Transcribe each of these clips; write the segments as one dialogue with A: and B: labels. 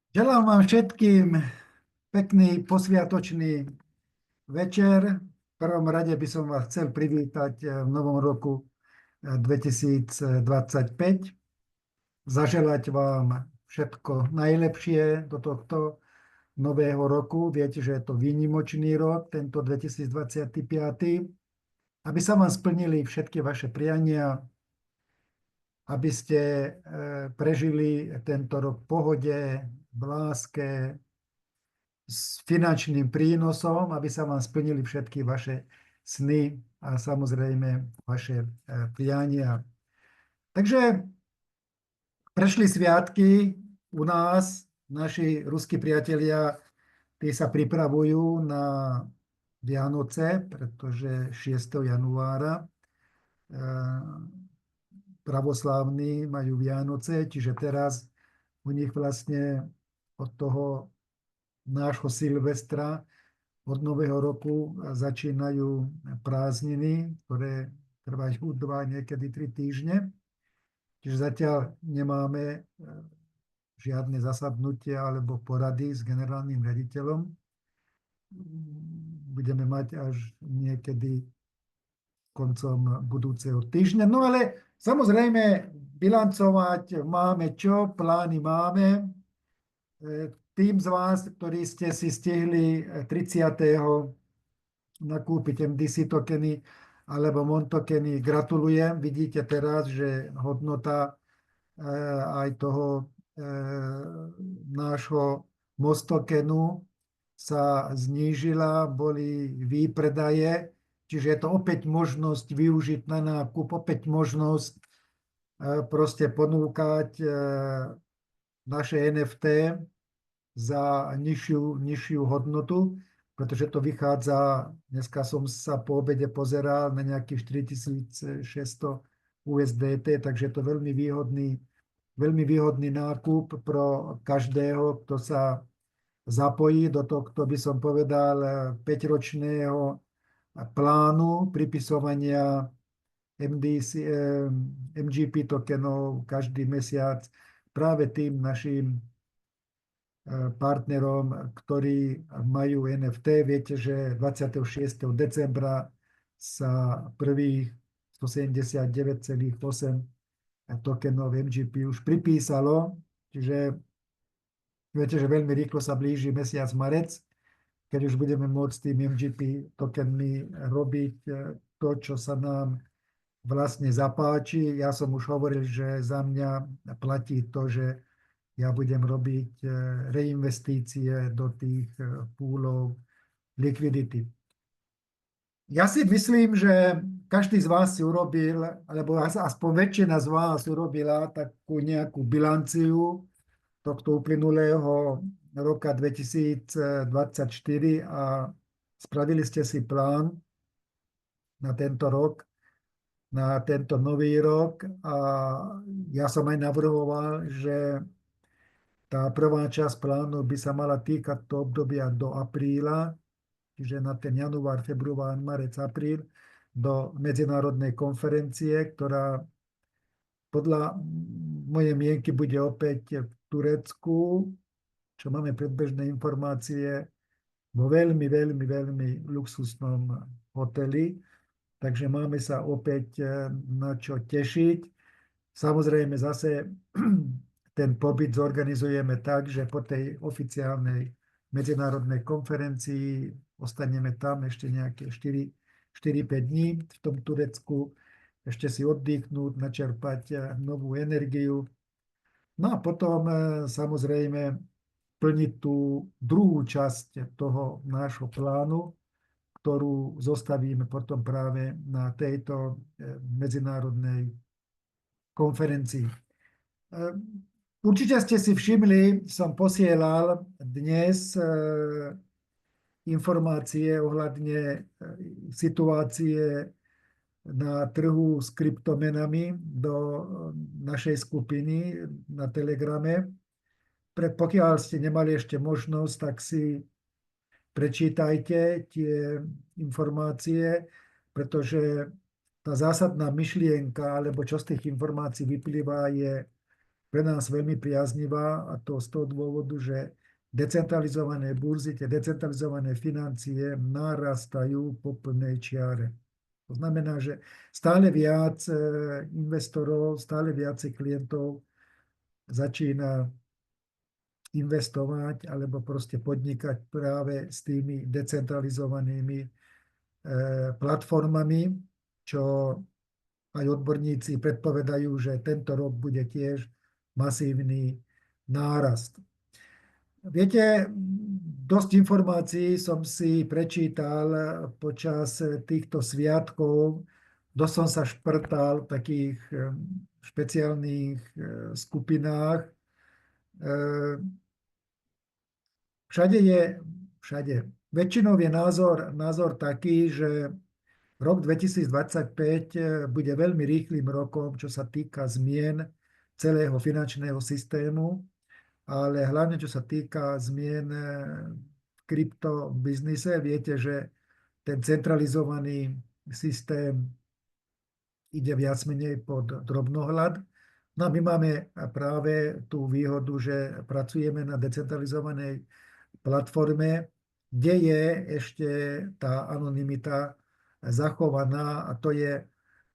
A: Želám vám všetkým pekný posviatočný večer. V prvom rade by som vás chcel privítať v novom roku 2025. Zaželať vám všetko najlepšie do tohto nového roku. Viete, že je to výnimočný rok, tento 2025. Aby sa vám splnili všetky vaše priania, aby ste prežili tento rok v pohode, v láske, s finančným prínosom, aby sa vám splnili všetky vaše sny a samozrejme vaše priania. Takže prešli sviatky u nás, naši ruskí priatelia, tí sa pripravujú na Vianoce, pretože 6. januára pravoslávni majú Vianoce, čiže teraz u nich vlastne od toho nášho Silvestra, od Nového roku začínajú prázdniny, ktoré trvajú 2, niekedy 3 týždne. Čiže zatiaľ nemáme žiadne zasadnutia alebo porady s generálnym riaditeľom. Budeme mať až niekedy koncom budúceho týždňa. No ale samozrejme bilancovať máme čo, plány máme. Tým z vás, ktorí ste si stihli 30. nakúpiť MDC tokeny alebo MON tokeny, gratulujem. Vidíte teraz, že hodnota aj toho nášho MOS tokenu sa znížila, boli výpredaje, čiže je to opäť možnosť využiť na nákup, opäť možnosť proste ponúkať naše NFT za nižšiu hodnotu, pretože to vychádza, dneska som sa po obede pozeral na nejakých 4600 USDT, takže je to veľmi výhodný nákup pro každého, kto sa zapojí do tohto, by som povedal, 5-ročného plánu pripisovania MGP tokenov každý mesiac práve tým našim partnerom, ktorí majú NFT. Viete, že 26. decembra sa prvých 179,8 tokenov MGP už pripísalo, čiže viete, že veľmi rýchlo sa blíži mesiac marec, keď už budeme môcť s tým MGP tokenmi robiť to, čo sa nám vlastne zapáči. Ja som už hovoril, že za mňa platí to, že ja budem robiť reinvestície do tých púlov likvidity. Ja si myslím, že každý z vás si urobil, alebo aspoň väčšina z vás urobila takú nejakú bilanciu tohto uplynulého roka 2024 a spravili ste si plán na tento rok, na tento nový rok. A ja som aj navrhoval, že tá prvá časť plánu by sa mala týkať to obdobia do apríla, čiže na ten január, február, marec, apríl, do medzinárodnej konferencie, ktorá podľa mojej mienky bude opäť v Turecku, čo máme predbežné informácie, vo veľmi luxusnom hoteli. Takže máme sa opäť na čo tešiť. Samozrejme zase ten pobyt zorganizujeme tak, že po tej oficiálnej medzinárodnej konferencii ostaneme tam ešte nejaké 4-5 dní v tom Turecku, ešte si oddychnúť, načerpať novú energiu. No a potom samozrejme plniť tú druhú časť toho nášho plánu, ktorú zostavíme potom práve na tejto medzinárodnej konferencii. Určite ste si všimli, som posielal dnes informácie ohľadne situácie na trhu s kryptomenami do našej skupiny na Telegrame. Pokiaľ ste nemali ešte možnosť, tak si prečítajte tie informácie, pretože tá zásadná myšlienka, alebo čo z tých informácií vyplýva, je pre nás veľmi priaznivá, a to z toho dôvodu, že decentralizované burzy, tie decentralizované financie narastajú po plnej čiare. To znamená, že stále viac investorov, stále viacej klientov začína investovať alebo proste podnikať práve s tými decentralizovanými platformami, čo aj odborníci predpovedajú, že tento rok bude tiež masívny nárast. Viete, dosť informácií som si prečítal počas týchto sviatkov. Dosť som sa šprtal v takých špeciálnych skupinách. Všade. Väčšinou je názor taký, že rok 2025 bude veľmi rýchlým rokom, čo sa týka zmien celého finančného systému, ale hlavne čo sa týka zmien v kryptobiznise. Viete, že ten centralizovaný systém ide viac menej pod drobnohľad. No a my máme práve tú výhodu, že pracujeme na decentralizovanej platforme, kde je ešte tá anonymita zachovaná, a to je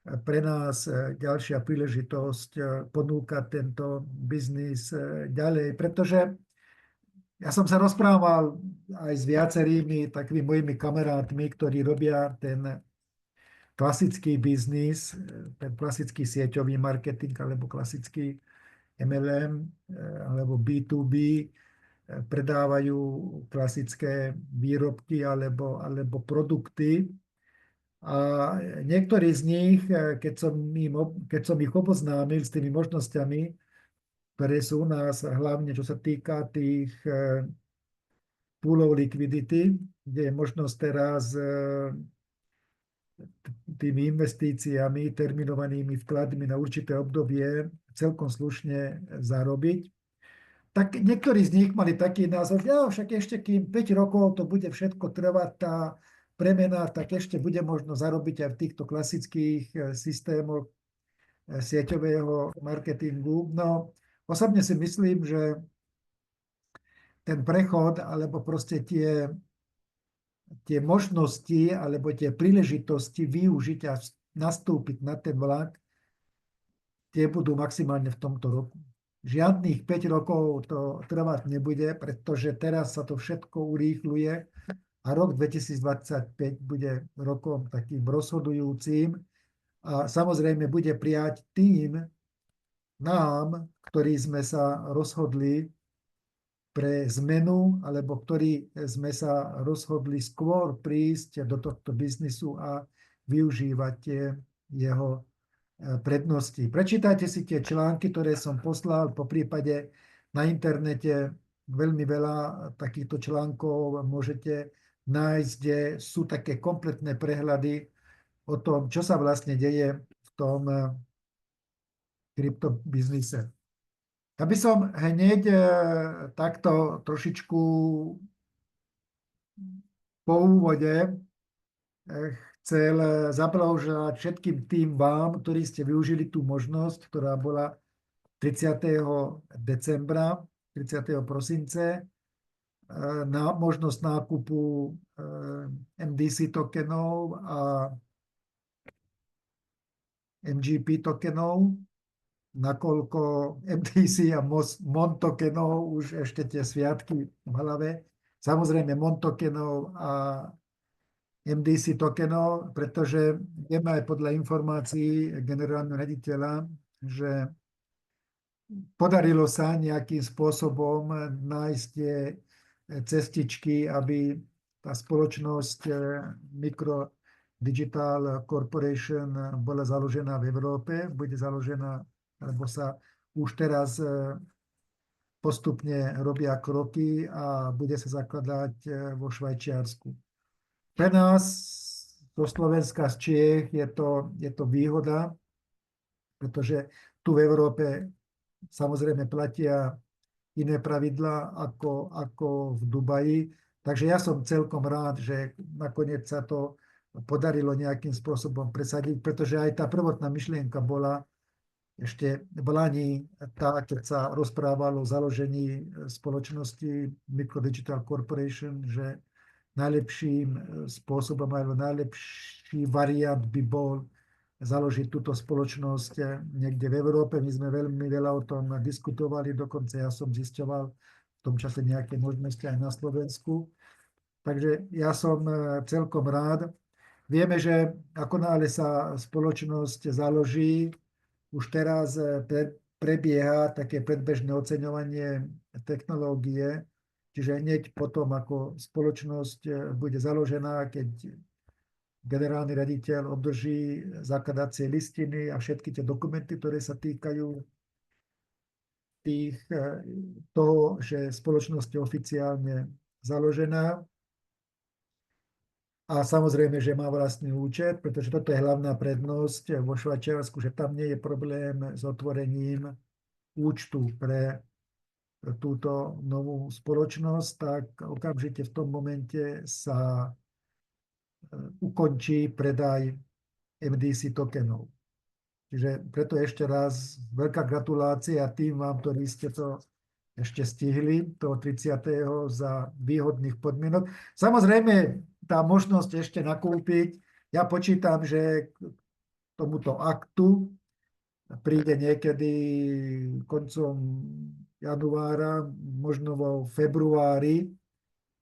A: pre nás ďalšia príležitosť ponúkať tento biznis ďalej, pretože ja som sa rozprával aj s viacerými takými mojimi kamarátmi, ktorí robia ten klasický biznis, ten klasický sieťový marketing alebo klasický MLM alebo B2B, predávajú klasické výrobky alebo produkty. A niektorí z nich, keď som ich oboznámil s tými možnosťami, ktoré sú u nás, hlavne čo sa týka tých poolov likvidity, kde je možnosť teraz tými investíciami, terminovanými vkladmi na určité obdobie celkom slušne zarobiť, tak niektorí z nich mali taký názor, že však ešte kým 5 rokov to bude všetko trvať, tá premena, tak ešte bude možno zarobiť aj v týchto klasických systémoch sieťového marketingu. No, osobne si myslím, že ten prechod, alebo proste tie možnosti, alebo tie príležitosti využiť a nastúpiť na ten vlak, tie budú maximálne v tomto roku. Žiadnych 5 rokov to trvať nebude, pretože teraz sa to všetko urýchľuje a rok 2025 bude rokom takým rozhodujúcim a samozrejme bude prijať tým nám, ktorí sme sa rozhodli pre zmenu, alebo ktorí sme sa rozhodli skôr prísť do tohto biznisu a využívať jeho prednosti. Prečítajte si tie články, ktoré som poslal, po prípade na internete veľmi veľa takýchto článkov môžete nájsť, kde sú také kompletné prehľady o tom, čo sa vlastne deje v tom kryptobiznise. Ja by som hneď takto trošičku po úvode chcel zablahoželať všetkým tým vám, ktorí ste využili tú možnosť, ktorá bola 30. decembra, 30. prosince, na možnosť nákupu MDC tokenov a MGP tokenov, nakoľko MDC a MON tokenov už ešte tie sviatky v hlave. Samozrejme MON tokenov a MDC tokenov, pretože vieme aj podľa informácií generálneho riaditeľa, že podarilo sa nejakým spôsobom nájsť tie cestičky, aby tá spoločnosť Micro Digital Corporation bola založená v Európe, bude založená, alebo sa už teraz postupne robia kroky a bude sa zakladať vo Švajčiarsku. Pre nás zo Slovenska, z Čiech je to výhoda, pretože tu v Európe samozrejme platia iné pravidlá ako v Dubaji. Takže ja som celkom rád, že nakoniec sa to podarilo nejakým spôsobom presadiť, pretože aj tá prvotná myšlienka bola ešte v Lani, keď sa rozprávalo o založení spoločnosti Microdigital Corporation, že najlepším spôsobom alebo najlepší variant by bol založiť túto spoločnosť niekde v Európe. My sme veľmi veľa o tom diskutovali, dokonca ja som zisťoval v tom čase nejaké možnosti aj na Slovensku. Takže ja som celkom rád. Vieme, že ako náhle sa spoločnosť založí, už teraz prebieha také predbežné oceňovanie technológie, čiže hneď potom, ako spoločnosť bude založená, keď generálny riaditeľ obdrží zakladacie listiny a všetky tie dokumenty, ktoré sa týkajú toho, že spoločnosť je oficiálne založená. A samozrejme, že má vlastný účet, pretože toto je hlavná prednosť vo Švajčiarsku, že tam nie je problém s otvorením účtu pre túto novú spoločnosť, tak okamžite v tom momente sa ukončí predaj MDC tokenov. Čiže preto ešte raz veľká gratulácia tým vám, ktorí ste to ešte stihli, toho 30. za výhodných podmienok. Samozrejme, tá možnosť ešte nakúpiť, ja počítam, že k tomuto aktu príde niekedy koncom januára, možno vo februári,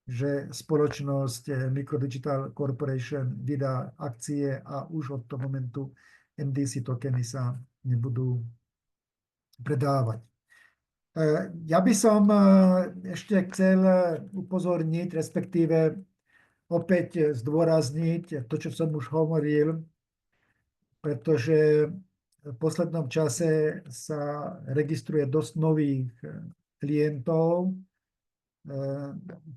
A: že spoločnosť Microdigital Corporation vydá akcie a už od toho momentu MDC tokeny sa nebudú predávať. Ja by som ešte chcel upozorniť, respektíve opäť zdôrazniť to, čo som už hovoril, pretože v poslednom čase sa registruje dosť nových klientov.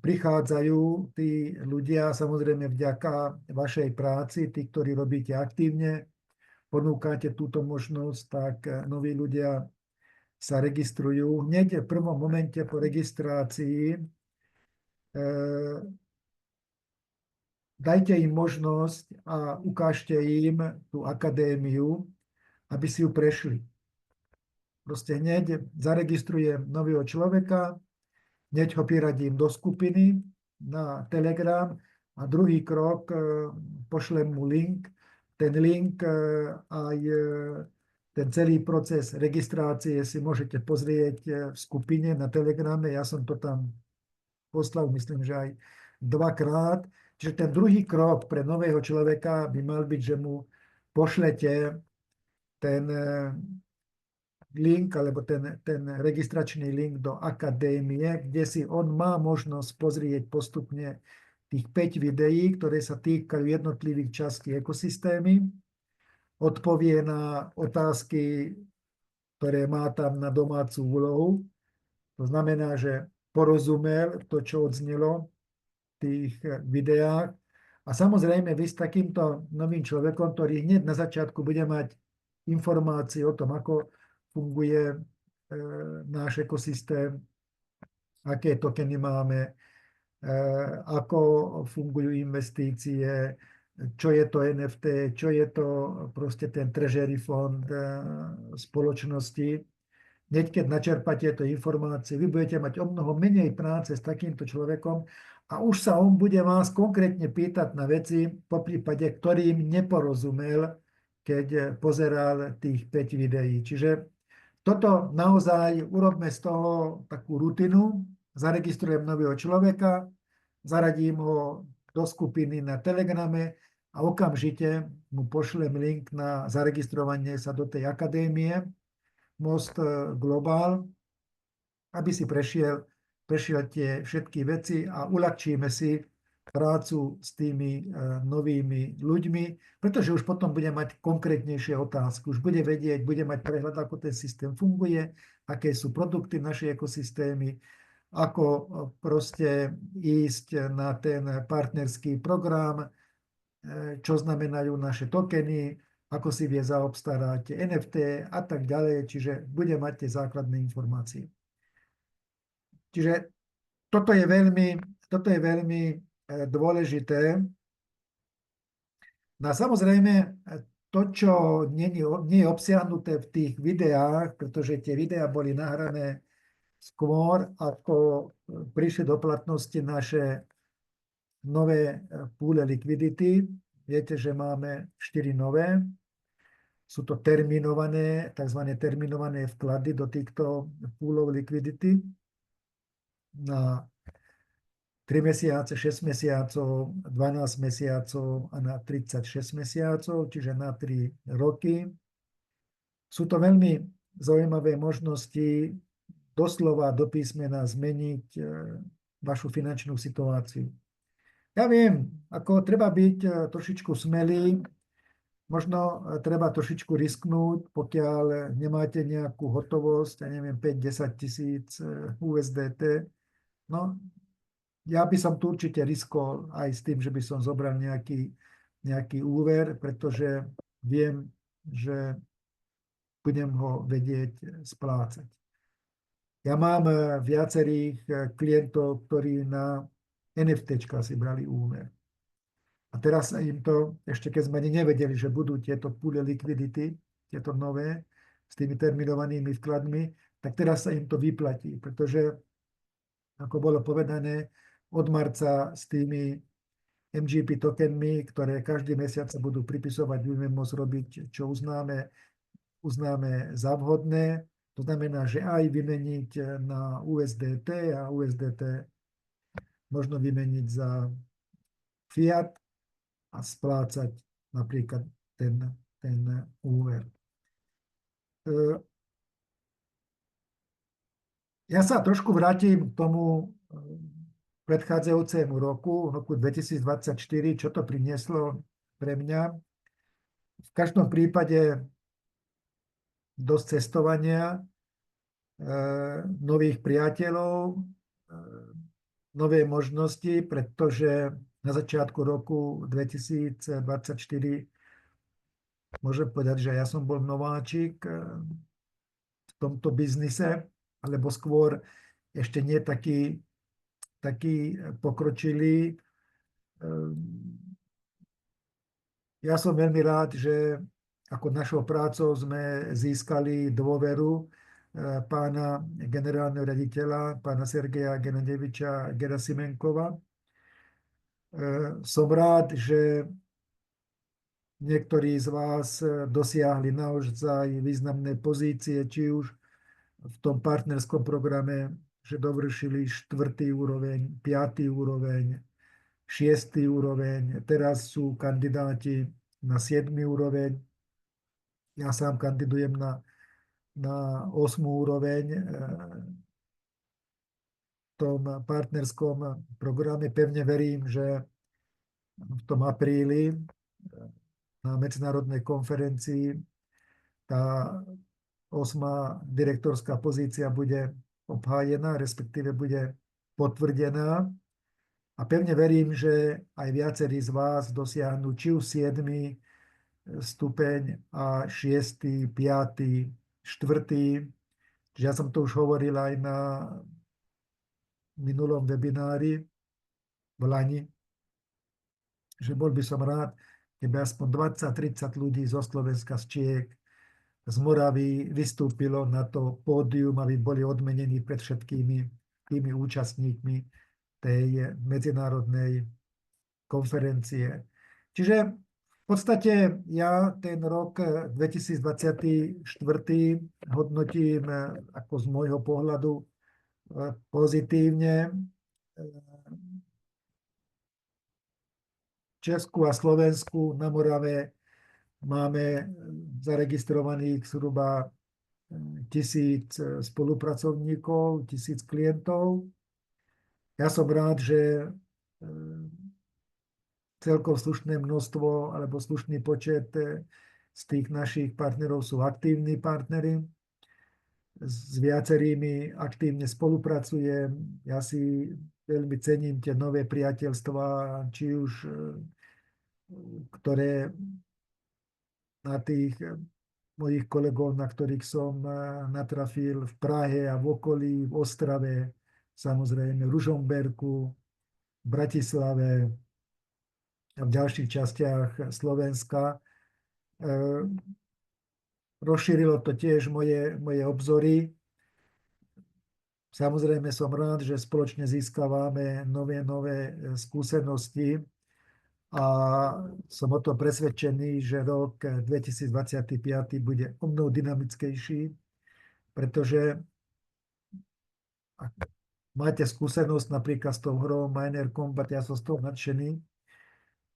A: Prichádzajú tí ľudia, samozrejme vďaka vašej práci, tí, ktorí robíte aktívne, ponúkate túto možnosť, tak noví ľudia sa registrujú. Hneď v prvom momente po registrácii dajte im možnosť a ukážte im tú akadémiu, aby si ju prešli. Proste hneď zaregistrujem nového človeka, hneď ho priradím do skupiny na Telegram a druhý krok, pošlem mu link. Ten link aj ten celý proces registrácie si môžete pozrieť v skupine na Telegrame. Ja som to tam poslal, myslím, že aj dvakrát. Čiže ten druhý krok pre nového človeka by mal byť, že mu pošlete ten link alebo ten registračný link do akadémie, kde si on má možnosť pozrieť postupne tých 5 videí, ktoré sa týkajú jednotlivých častí ekosystémy, odpovie na otázky, ktoré má tam na domácu úlohu. To znamená, že porozumel to, čo odznelo v tých videách. A samozrejme, vy s takýmto novým človekom, ktorý hneď na začiatku bude mať informácie o tom, ako funguje náš ekosystém, aké tokeny máme, ako fungujú investície, čo je to NFT, čo je to proste ten treasury fond spoločnosti. Hneď keď načerpáte tieto informácie, vy budete mať o mnoho menej práce s takýmto človekom a už sa on bude vás konkrétne pýtať na veci, po prípade, ktorým neporozumel, keď pozeral tých 5 videí. Čiže toto naozaj urobme z toho takú rutinu, zaregistrujem nového človeka, zaradím ho do skupiny na Telegrame a okamžite mu pošlem link na zaregistrovanie sa do tej akadémie Most Global, aby si prešiel tie všetky veci a uľahčíme si prácu s tými novými ľuďmi, pretože už potom bude mať konkrétnejšie otázky, už bude vedieť, bude mať prehľad, ako ten systém funguje, aké sú produkty našej ekosystémy, ako proste ísť na ten partnerský program, čo znamenajú naše tokeny, ako si vie zaobstarať NFT a tak ďalej, čiže bude mať tie základné informácie. Čiže toto je veľmi dôležité. No a samozrejme, to, čo nie je obsiahnuté v tých videách, pretože tie videá boli nahrané skôr, ako prišli do platnosti naše nové púle likvidity. Viete, že máme 4 nové. Sú to terminované, tzv. Terminované vklady do týchto púlov likvidity na 3 mesiace, 6 mesiacov, 12 mesiacov a na 36 mesiacov, čiže na 3 roky. Sú to veľmi zaujímavé možnosti doslova do písmena zmeniť vašu finančnú situáciu. Ja viem, ako treba byť trošičku smelý, možno treba trošičku risknúť, pokiaľ nemáte nejakú hotovosť, ja neviem, 5-10 tisíc USDT. No, ja by som tu určite riskol aj s tým, že by som zobral nejaký úver, pretože viem, že budem ho vedieť splácať. Ja mám viacerých klientov, ktorí na NFTčka si brali úver. A teraz sa im to, ešte keď sme ani nevedeli, že budú tieto púle likvidity, tieto nové, s tými terminovanými vkladmi, tak teraz sa im to vyplatí, pretože, ako bolo povedané, od marca s tými MGP tokenmi, ktoré každý mesiac sa budú pripisovať, budeme môcť robiť, čo uznáme za vhodné. To znamená, že aj vymeniť na USDT a USDT možno vymeniť za fiat a splácať napríklad ten úver. Ja sa trošku vrátim k tomu predchádzajúcemu roku 2024, čo to prinieslo pre mňa. V každom prípade dosť cestovania, nových priateľov, nové možnosti, pretože na začiatku roku 2024 môžem povedať, že ja som bol nováčik v tomto biznise, alebo skôr ešte nie taký pokročilý. Ja som veľmi rád, že ako našou prácou sme získali dôveru pána generálneho riaditeľa, pána Sergeja Genadeviča Gerasimenkova. Som rád, že niektorí z vás dosiahli naozaj významné pozície, či už v tom partnerskom programe, že dovršili 4. úroveň, 5. úroveň, 6. úroveň, teraz sú kandidáti na 7. úroveň. Ja sám kandidujem na 8. úroveň v tom partnerskom programe. Pevne verím, že v tom apríli na medzinárodnej konferencii tá 8. direktorská pozícia bude obhájená, respektíve bude potvrdená. A pevne verím, že aj viacerí z vás dosiahnu či už 7. stupeň a 6., 5., 4. Ja som to už hovoril aj na minulom webinári v Lani, že bol by som rád, keby aspoň 20-30 ľudí zo Slovenska, z Čiech, z Moravy vystúpilo na to pódium, aby boli odmenení pred všetkými tými účastníkmi tej medzinárodnej konferencie. Čiže v podstate ja ten rok 2024 hodnotím ako z môjho pohľadu pozitívne. V Česku a Slovensku na Morave máme zaregistrovaných zhruba 1000 spolupracovníkov, 1000 klientov. Ja som rád, že celkom slušné množstvo alebo slušný počet z tých našich partnerov sú aktívni partnery. S viacerými aktívne spolupracujem. Ja si veľmi cením tie nové priateľstvá, či už ktoré na tých mojich kolegov, na ktorých som natrafil v Prahe a v okolí, v Ostrave, samozrejme v Ružomberku, v Bratislave a v ďalších častiach Slovenska. Rozšírilo to tiež moje obzory. Samozrejme som rád, že spoločne získavame nové skúsenosti a som o tom presvedčený, že rok 2025 bude o mnoho dynamickejší, pretože ak máte skúsenosť napríklad s tou hrou Minor Combat, ja som z toho nadšený,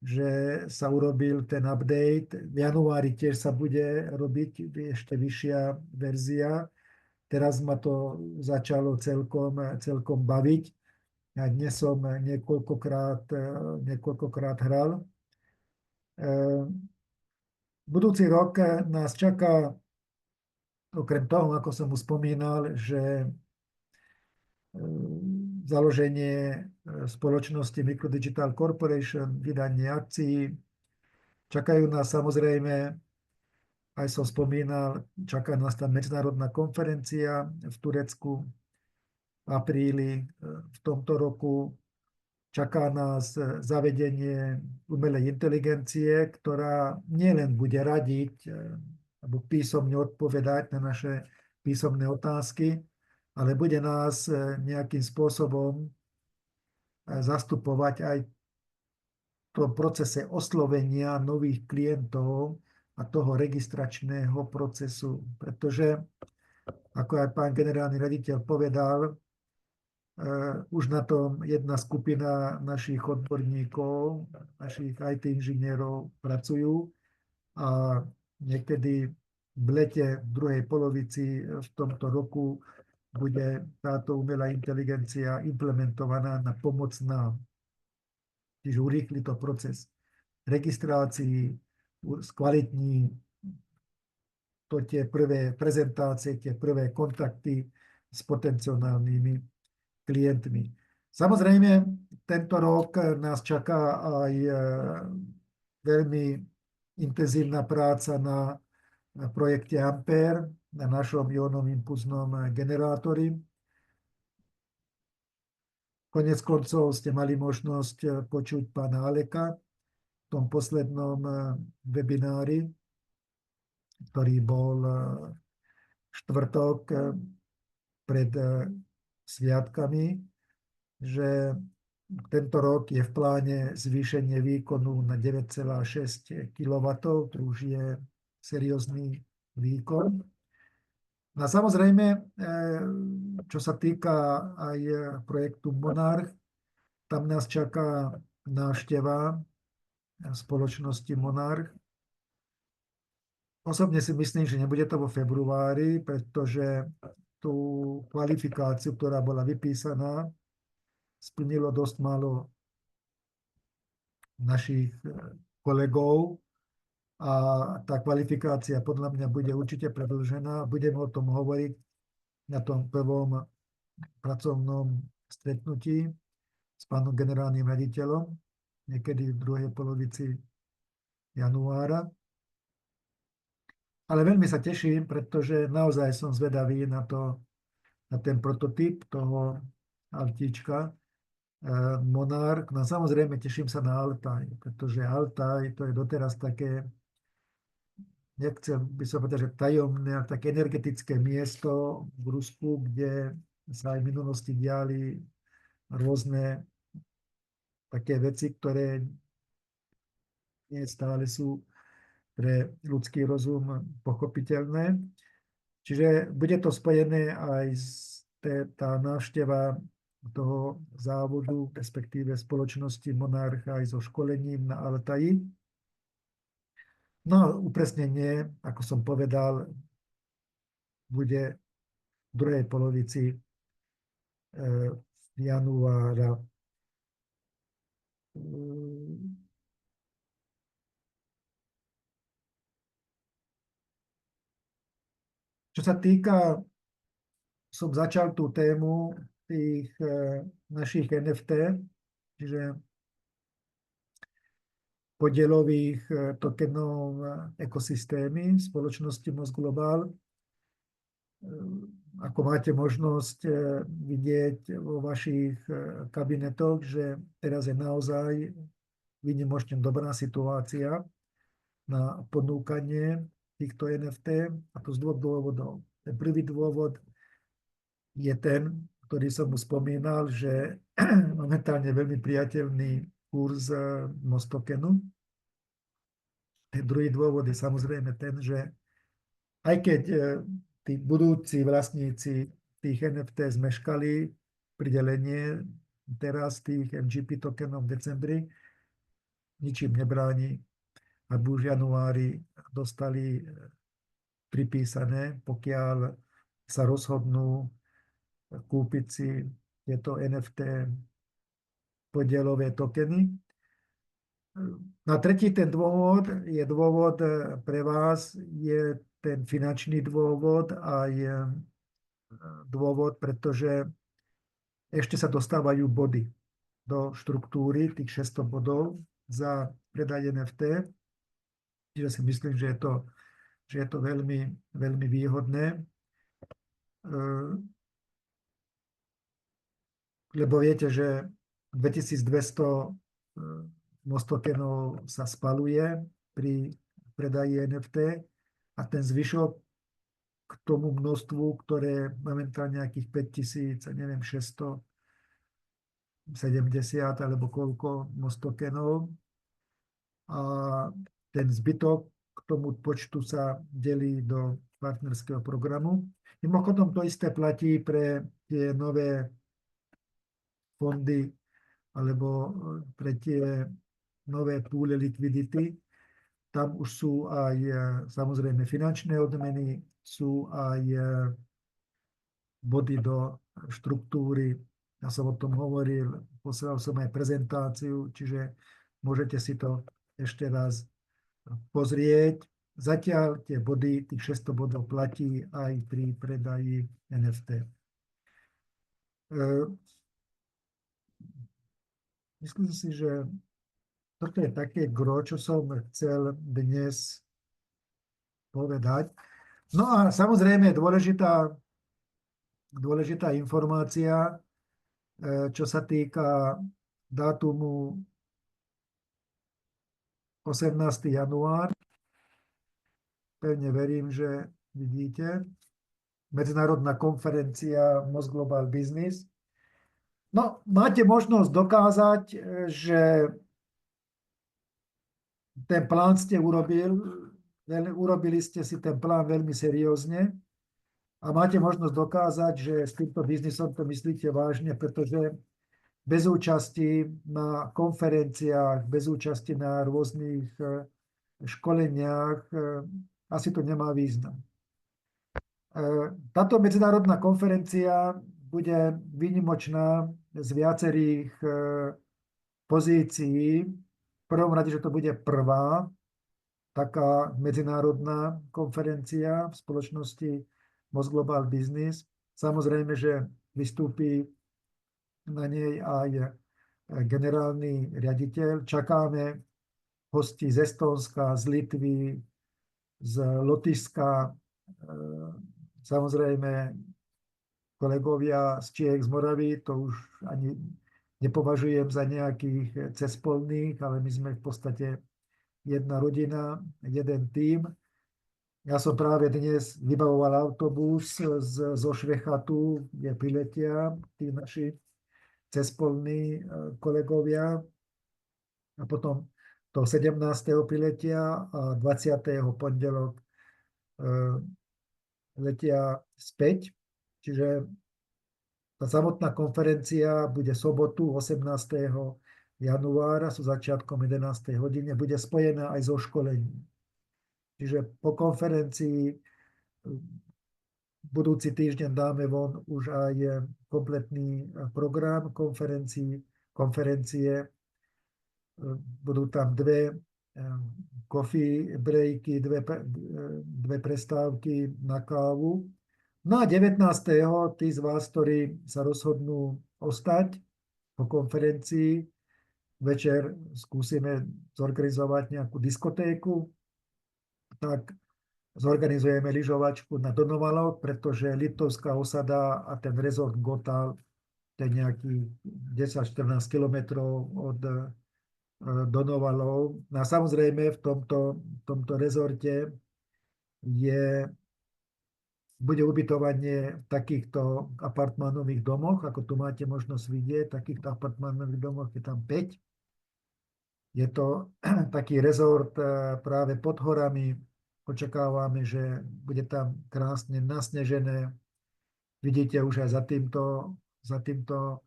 A: že sa urobil ten update. V januári tiež sa bude robiť ešte vyššia verzia. Teraz ma to začalo celkom baviť. Ja dnes som niekoľkokrát hral. Budúci rok nás čaká, okrem toho, ako som už spomínal, že založenie spoločnosti Microdigital Corporation, vydanie akcií. Čakajú nás samozrejme, aj som spomínal, čaká nás tam medzinárodná konferencia v Turecku v apríli v tomto roku. Čaká nás zavedenie umelej inteligencie, ktorá nielen bude radiť alebo písomne odpovedať na naše písomné otázky, ale bude nás nejakým spôsobom zastupovať aj v tom procese oslovenia nových klientov a toho registračného procesu. Pretože, ako aj pán generálny riaditeľ povedal, už na tom jedna skupina našich odborníkov, našich IT inžinierov pracujú a niekedy v lete, v druhej polovici v tomto roku bude táto umelá inteligencia implementovaná na pomoc nám. Čiže urýchli to proces registrácií, skvalitní to tie prvé prezentácie, tie prvé kontakty s potenciálnymi klientmi. Samozrejme, tento rok nás čaká aj veľmi intenzívna práca na projekte Ampere, na našom ionovom impulznom generátori. Konec koncov ste mali možnosť počuť pána Aleka v tom poslednom webinári, ktorý bol štvrtok pred sviatkami, že tento rok je v pláne zvýšenie výkonu na 9,6 kW, to už je seriózny výkon. No a samozrejme, čo sa týka aj projektu Monarch, tam nás čaká návšteva spoločnosti Monarch. Osobne si myslím, že nebude to vo februári, pretože tú kvalifikáciu, ktorá bola vypísaná, splnilo dosť málo našich kolegov a tá kvalifikácia podľa mňa bude určite predĺžená. Budeme o tom hovoriť na tom prvom pracovnom stretnutí s pánom generálnym riaditeľom niekedy v druhej polovici januára. Ale veľmi sa teším, pretože naozaj som zvedavý na ten prototyp toho autíčka Monarch. No samozrejme teším sa na Altaj, pretože Altaj to je doteraz také, nechcem by som povedať, že tajomné, také energetické miesto v Rusku, kde sa aj v minulosti diali rôzne také veci, ktoré nie stále sú pre ľudský rozum pochopiteľné. Čiže bude to spojené aj tá návšteva toho závodu, respektíve spoločnosti Monarch aj so školením na Altaji. No upresnenie, ako som povedal, bude v druhej polovici januára. Čo sa týka, som začal tú tému tých našich NFT, čiže podielových tokenov ekosystémy spoločnosti Moz Global. Ako máte možnosť vidieť vo vašich kabinetoch, že teraz je naozaj výnimočne dobrá situácia na ponúkanie týchto NFT, a to z dvoch dôvodov. Ten prvý dôvod je ten, ktorý som mu spomínal, že momentálne veľmi priateľný kurz Mostokenu. Ten druhý dôvod je samozrejme ten, že aj keď tí budúci vlastníci tých NFT zmeškali pridelenie teraz tých MGP tokenov v decembri, ničím nebráni, aby už v januári dostali pripísané, pokiaľ sa rozhodnú kúpiť si tieto NFT podielové tokeny. Na tretí ten dôvod je dôvod pre vás, je ten finančný dôvod a je dôvod, pretože ešte sa dostávajú body do štruktúry, tých 600 bodov za predaj NFT. Čiže si myslím, že je to veľmi, veľmi výhodné. Lebo viete, že 2200 Mostokenov sa spaluje pri predaji NFT a ten zvyšok k tomu množstvu, ktoré momentálne nejakých 5000, neviem, 670 alebo koľko Mostokenov. A ten zbytok k tomu počtu sa delí do partnerského programu. Mimochodom to isté platí pre tie nové fondy alebo pre tie nové púle likvidity. Tam už sú aj samozrejme finančné odmeny, sú aj body do štruktúry. Ja som o tom hovoril, poslal som aj prezentáciu, čiže môžete si to ešte raz pozrieť. Zatiaľ tie body, tých 600 bodov platí aj pri predaji NFT. Myslím si, že toto je také gro, čo som chcel dnes povedať. No a samozrejme dôležitá informácia, čo sa týka dátumu 18. január. Pevne verím, že vidíte. Medzinárodná konferencia Most Global Business. No, máte možnosť dokázať, že ten plán ste urobili ste si ten plán veľmi seriózne a máte možnosť dokázať, že s týmto biznisom to myslíte vážne, pretože bez účasti na konferenciách, bez účasti na rôznych školeniach asi to nemá význam. Táto medzinárodná konferencia bude výnimočná z viacerých pozícií. V prvom rade, že to bude prvá taká medzinárodná konferencia v spoločnosti Most Global Business. Samozrejme, že vystúpi na nej aj generálny riaditeľ. Čakáme hostí z Estónska, z Litvy, z Lotyšska, samozrejme kolegovia z Čiech, z Moravy, to už ani nepovažujem za nejakých cespolných, ale my sme v podstate jedna rodina, jeden tím. Ja som práve dnes vybavoval autobus zo Švechatu, kde priletia tí naši cespolní kolegovia. A potom to 17. priletia a 20. pondelok letia späť. Čiže tá samotná konferencia bude sobotu 18. januára so začiatkom 11. hodine. Bude spojená aj so školením. Čiže po konferencii budúci týždeň dáme von už aj kompletný program konferencie. Budú tam dve coffee breaky, dve prestávky na kávu. No a 19. tí z vás, ktorí sa rozhodnú ostať po konferencii, večer skúsime zorganizovať nejakú diskotéku, tak zorganizujeme lyžovačku na Donovalov, pretože Liptovská osada a ten rezort Gotal, to je nejakých 10-14 kilometrov od Donovalov. No a samozrejme v tomto rezorte bude ubytovanie v takýchto apartmánových domoch, ako tu máte možnosť vidieť. Takýchto apartmánových domoch je tam 5. Je to taký rezort práve pod horami. Očakávame, že bude tam krásne nasnežené. Vidíte už aj za týmto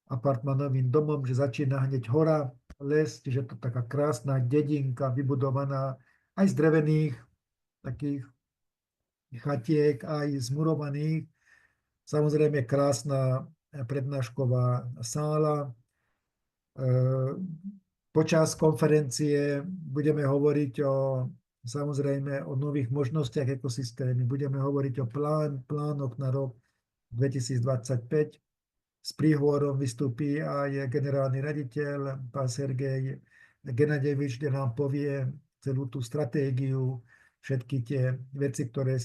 A: apartmánovým domom, že začína hneď hora, les, čiže to taká krásna dedinka vybudovaná aj z drevených takých chatiek, aj zmurovaných. Samozrejme krásna prednášková sála. Počas konferencie budeme hovoriť samozrejme o nových možnostiach ekosystémy. Budeme hovoriť o plánoch na rok 2025. S príhovorom vystúpi aj generálny raditeľ, pán Sergej Genadevič, kde nám povie celú tú stratégiu, všetky tie veci, ktoré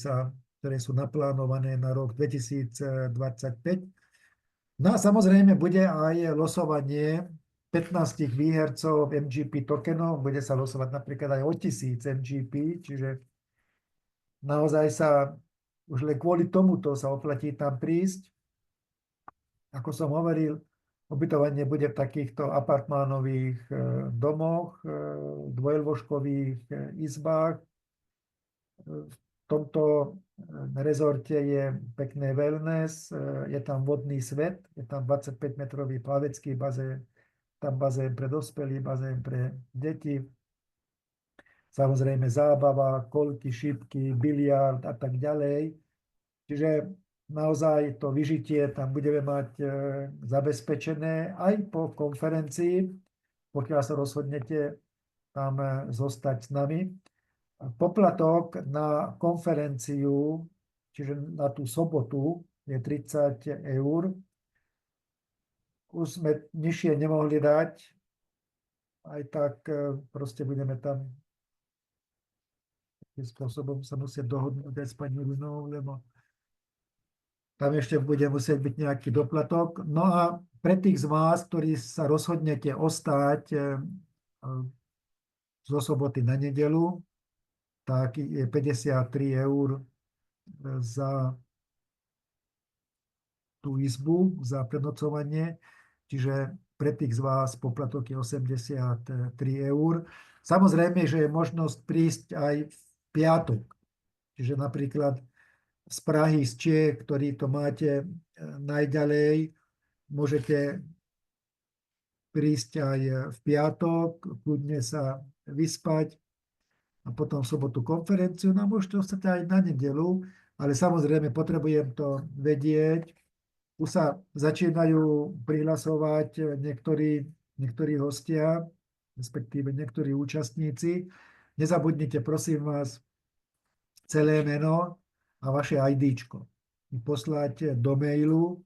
A: sú naplánované na rok 2025. No a samozrejme bude aj losovanie 15 výhercov MGP tokenov. Bude sa losovať napríklad aj o 1000 MGP, čiže naozaj sa už len kvôli tomuto sa oplatí tam prísť. Ako som hovoril, ubytovanie bude v takýchto apartmánových domoch, dvojlôžkových izbách. V tomto rezorte je pekné wellness, je tam vodný svet, je tam 25-metrový plavecký bazén, tam bazén pre dospelých, bazén pre deti. Samozrejme zábava, kolky, šipky, biliard a tak ďalej. Čiže naozaj to vyžitie tam budeme mať zabezpečené aj po konferencii, pokiaľ sa rozhodnete tam zostať s nami. Poplatok na konferenciu, čiže na tú sobotu, je 30 eur. Už sme nižšie nemohli dať, aj tak proste budeme tam takým spôsobom sa musieť dohodnúť aj s pani Runou, lebo tam ešte bude musieť byť nejaký doplatok. No a pre tých z vás, ktorí sa rozhodnete ostať zo soboty na nedeľu, tak je 53 eur za tú izbu, za prenocovanie. Čiže pre tých z vás poplatok je 83 eur. Samozrejme, že je možnosť prísť aj v piatok. Čiže napríklad z Prahy, z Čiech, ktorí to máte najďalej, môžete prísť aj v piatok, kľudne sa vyspať a potom v sobotu konferenciu. No môžete ostať aj na nedeľu, ale samozrejme potrebujem to vedieť. Už sa začínajú prihlasovať niektorí hostia, respektíve niektorí účastníci. Nezabudnite, prosím vás, celé meno a vaše IDčko poslať do mailu,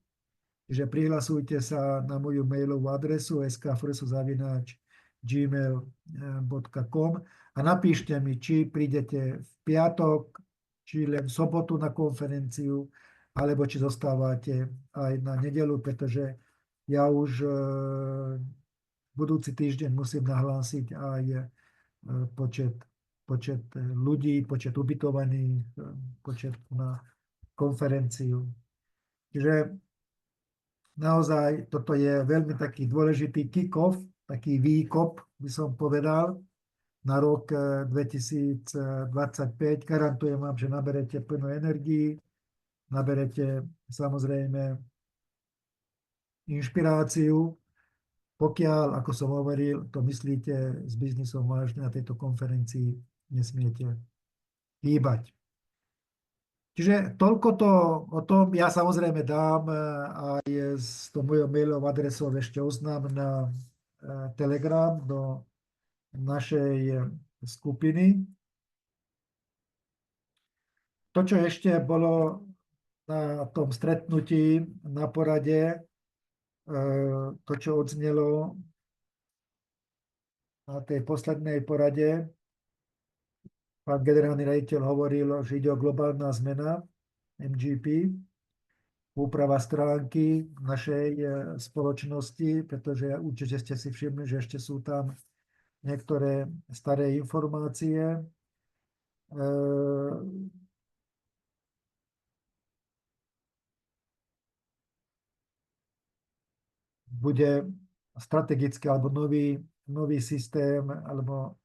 A: že prihlasujte sa na moju mailovú adresu skfresu@gmail.com a napíšte mi, či prídete v piatok, či len v sobotu na konferenciu, alebo či zostávate aj na nedeľu, pretože ja už budúci týždeň musím nahlásiť aj počet ľudí, počet ubytovaných, počet na konferenciu. Čiže naozaj toto je veľmi taký dôležitý kick-off, taký výkop, by som povedal, na rok 2025. Garantujem vám, že naberete plno energii, naberete samozrejme inšpiráciu. Pokiaľ, ako som hovoril, to myslíte s biznisom vážne, na tejto konferencii nesmiete hýbať. Čiže toľko to o tom. Ja samozrejme dám aj s tou mojou mailovou adresou ešte oznám na Telegram do našej skupiny. To, čo ešte bolo na tom stretnutí, na porade, to, čo odznelo na tej poslednej porade, pán generálny riaditeľ hovoril, že ide o globálna zmena MGP, úprava stránky našej spoločnosti, pretože určite ste si všimli, že ešte sú tam niektoré staré informácie. Bude strategický alebo nový systém alebo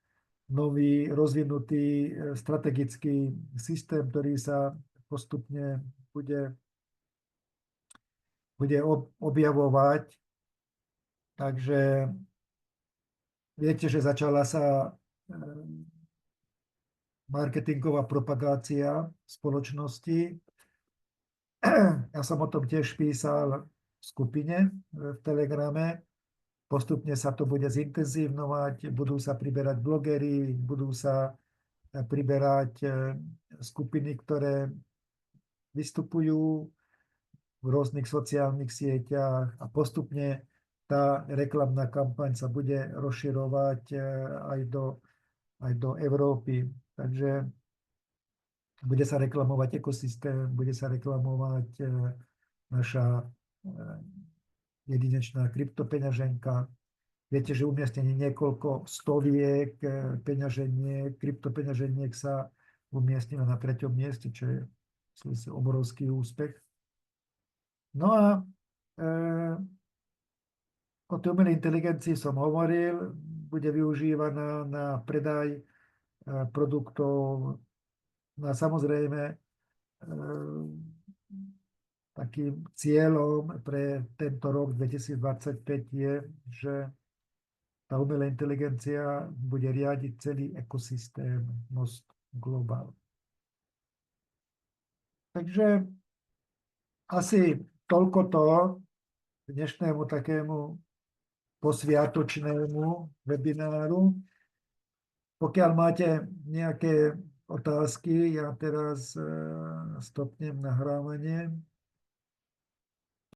A: nový rozvinutý strategický systém, ktorý sa postupne bude objavovať. Takže viete, že začala sa marketingová propagácia spoločnosti. Ja som o tom tiež písal v skupine v Telegrame. Postupne sa to bude zintenzívnovať, budú sa priberať blogery, budú sa priberať skupiny, ktoré vystupujú v rôznych sociálnych sieťach a postupne tá reklamná kampaň sa bude rozširovať aj do Európy. Takže bude sa reklamovať ekosystém, bude sa reklamovať naša jedinečná kryptopeňaženka. Viete, že umiestnení niekoľko stoviek kryptopeňaženiek sa umiestnilo na 3. mieste, čo je obrovský úspech. No a o tej umelej inteligencii som hovoril, bude využívaná na predaj produktov. No a samozrejme, takým cieľom pre tento rok 2025 je, že tá umelá inteligencia bude riadiť celý ekosystém Most Global. Takže asi toľko to dnešnému takému posviatočnému webináru. Pokiaľ máte nejaké otázky, ja teraz stopnem nahrávanie.